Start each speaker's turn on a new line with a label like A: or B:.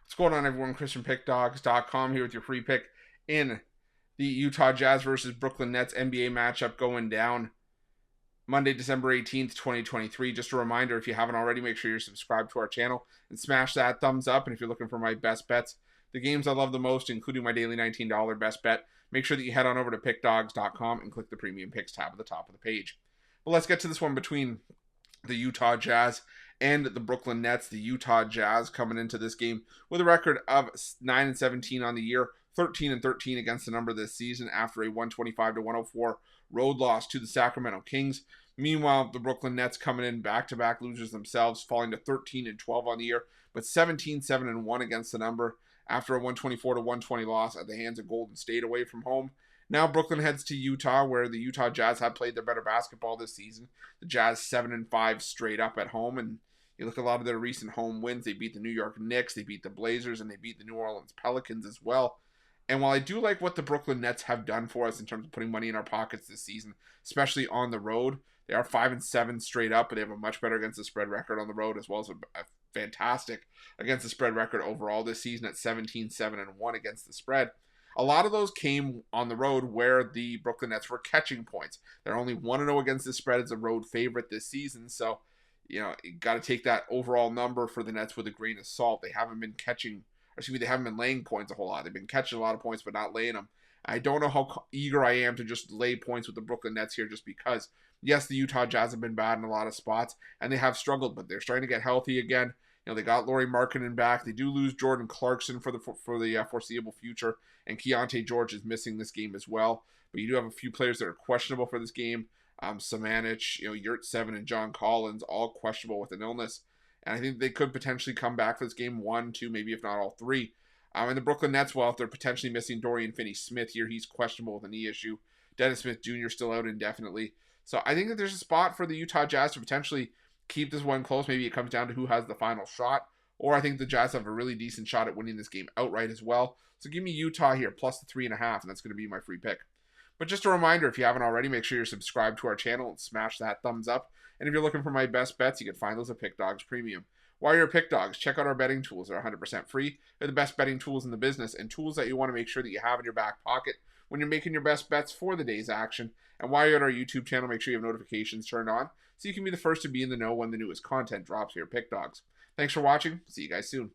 A: What's going on, everyone? Chris from Pickdawgz.com here with your free pick in the Utah Jazz versus Brooklyn Nets NBA matchup going down Monday, December 18th, 2023. Just a reminder, if you haven't already, make sure you're subscribed to our channel and smash that thumbs up. And if you're looking for my best bets, the games I love the most, including my daily $19 best bet, make sure that you head on over to Pickdawgz.com and click the Premium Picks tab at the top of the page. But let's get to this one between the Utah Jazz and the Brooklyn Nets. The Utah Jazz coming into this game with a record of 9-17 on the year, 13-13 against the number this season after a 125-104 road loss to the Sacramento Kings. Meanwhile, the Brooklyn Nets coming in back-to-back losers themselves, falling to 13-12 on the year, but 17-7-1 against the number after a 124-120 loss at the hands of Golden State away from home. Now Brooklyn heads to Utah, where the Utah Jazz have played their better basketball this season. The Jazz 7-5 straight up at home, and you look at a lot of their recent home wins. They beat the New York Knicks, they beat the Blazers, and they beat the New Orleans Pelicans as well. And while I do like what the Brooklyn Nets have done for us in terms of putting money in our pockets this season, especially on the road, they are 5-7 straight up, but they have a much better against the spread record on the road, as well as a fantastic against the spread record overall this season at 17-7-1 against the spread. A lot of those came on the road where the Brooklyn Nets were catching points. They're only 1-0 against the spread as a road favorite this season, so you got to take that overall number for the Nets with a grain of salt. They haven't been they haven't been laying points a whole lot. They've been catching a lot of points, but not laying them. I don't know how eager I am to just lay points with the Brooklyn Nets here just because, yes, the Utah Jazz have been bad in a lot of spots, and they have struggled, but they're starting to get healthy again. They got Lauri Markkanen back. They do lose Jordan Clarkson for the foreseeable future, and Keontae George is missing this game as well. But you do have a few players that are questionable for this game. Samanich, Yurtseven, and John Collins, all questionable with an illness. And I think they could potentially come back for this game 1, 2, maybe if not all 3. And the Brooklyn Nets, well, if they're potentially missing Dorian Finney-Smith here, he's questionable with a knee issue. Dennis Smith Jr. still out indefinitely. So I think that there's a spot for the Utah Jazz to potentially keep this one close. Maybe it comes down to who has the final shot. Or I think the Jazz have a really decent shot at winning this game outright as well. So give me Utah here, plus the 3.5, and that's going to be my free pick. But just a reminder, if you haven't already, make sure you're subscribed to our channel and smash that thumbs up. And if you're looking for my best bets, you can find those at Pickdawgz Premium. While you're at Pickdawgz, check out our betting tools. They're 100% free. They're the best betting tools in the business and tools that you want to make sure that you have in your back pocket when you're making your best bets for the day's action. And while you're at our YouTube channel, make sure you have notifications turned on so you can be the first to be in the know when the newest content drops here at Pickdawgz. Thanks for watching. See you guys soon.